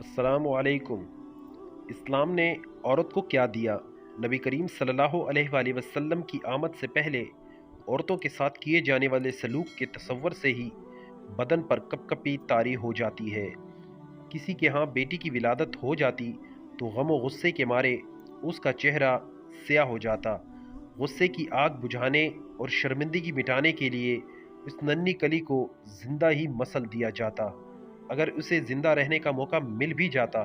السلام علیکم۔ اسلام نے عورت کو کیا دیا؟ نبی کریم صلی اللہ علیہ وآلہ وسلم کی آمد سے پہلے عورتوں کے ساتھ کیے جانے والے سلوک کے تصور سے ہی بدن پر کپ کپی طاری ہو جاتی ہے۔ کسی کے ہاں بیٹی کی ولادت ہو جاتی تو غم و غصے کے مارے اس کا چہرہ سیاہ ہو جاتا۔ غصے کی آگ بجھانے اور شرمندگی مٹانے کے لیے اس ننھی کلی کو زندہ ہی مسل دیا جاتا۔ اگر اسے زندہ رہنے کا موقع مل بھی جاتا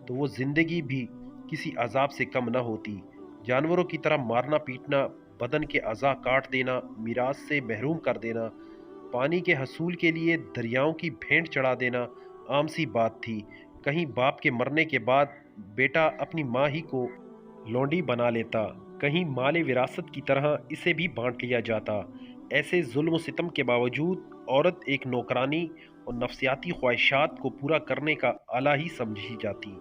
تو وہ زندگی بھی کسی عذاب سے کم نہ ہوتی۔ جانوروں کی طرح مارنا پیٹنا، بدن کے اعضاء کاٹ دینا، میراث سے محروم کر دینا، پانی کے حصول کے لیے دریاؤں کی بھینٹ چڑھا دینا عام سی بات تھی۔ کہیں باپ کے مرنے کے بعد بیٹا اپنی ماں ہی کو لونڈی بنا لیتا، کہیں مال وراثت کی طرح اسے بھی بانٹ لیا جاتا۔ ایسے ظلم و ستم کے باوجود عورت ایک نوکرانی اور نفسیاتی خواہشات کو پورا کرنے کا آلہ ہی سمجھی جاتی۔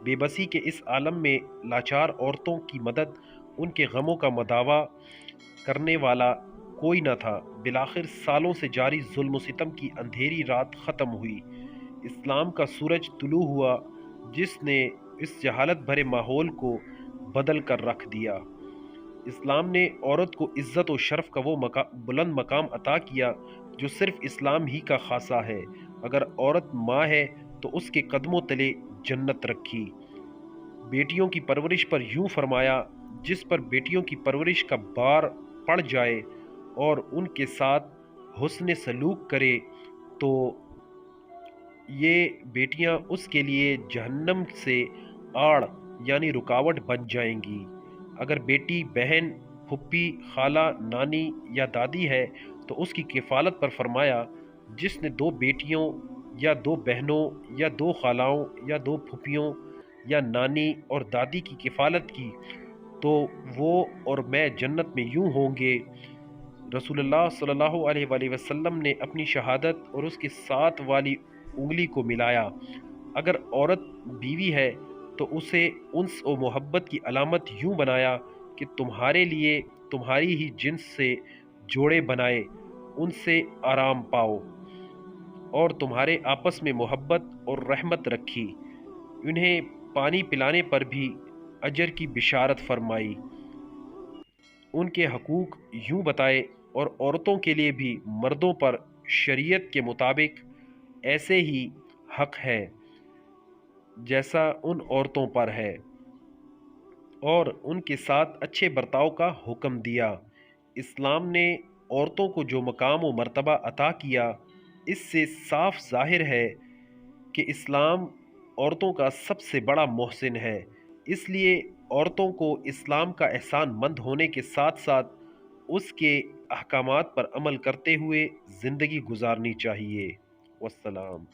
بے بسی کے اس عالم میں لاچار عورتوں کی مدد، ان کے غموں کا مداوا کرنے والا کوئی نہ تھا۔ بالآخر سالوں سے جاری ظلم و ستم کی اندھیری رات ختم ہوئی۔ اسلام کا سورج طلوع ہوا جس نے اس جہالت بھرے ماحول کو بدل کر رکھ دیا۔ اسلام نے عورت کو عزت و شرف کا وہ بلند مقام عطا کیا جو صرف اسلام ہی کا خاصہ ہے۔ اگر عورت ماں ہے تو اس کے قدموں تلے جنت رکھی۔ بیٹیوں کی پرورش پر یوں فرمایا، جس پر بیٹیوں کی پرورش کا بار پڑ جائے اور ان کے ساتھ حسن سلوک کرے تو یہ بیٹیاں اس کے لیے جہنم سے آڑ یعنی رکاوٹ بن جائیں گی۔ اگر بیٹی بہن، پھپھی، خالہ، نانی یا دادی ہے تو اس کی کفالت پر فرمایا، جس نے دو بیٹیوں یا دو بہنوں یا دو خالاؤں یا دو پھپھیوں یا نانی اور دادی کی کفالت کی تو وہ اور میں جنت میں یوں ہوں گے۔ رسول اللہ صلی اللہ علیہ وآلہ وسلم نے اپنی شہادت اور اس کی ساتھ والی انگلی کو ملایا۔ اگر عورت بیوی ہے تو اسے انس و محبت کی علامت یوں بنایا کہ تمہارے لیے تمہاری ہی جنس سے جوڑے بنائے، ان سے آرام پاؤ، اور تمہارے آپس میں محبت اور رحمت رکھی۔ انہیں پانی پلانے پر بھی اجر کی بشارت فرمائی۔ ان کے حقوق یوں بتائے، اور عورتوں کے لیے بھی مردوں پر شریعت کے مطابق ایسے ہی حق ہے جیسا ان عورتوں پر ہے، اور ان کے ساتھ اچھے برتاؤ کا حکم دیا۔ اسلام نے عورتوں کو جو مقام و مرتبہ عطا کیا، اس سے صاف ظاہر ہے کہ اسلام عورتوں کا سب سے بڑا محسن ہے۔ اس لیے عورتوں کو اسلام کا احسان مند ہونے کے ساتھ ساتھ اس کے احکامات پر عمل کرتے ہوئے زندگی گزارنی چاہیے۔ والسلام۔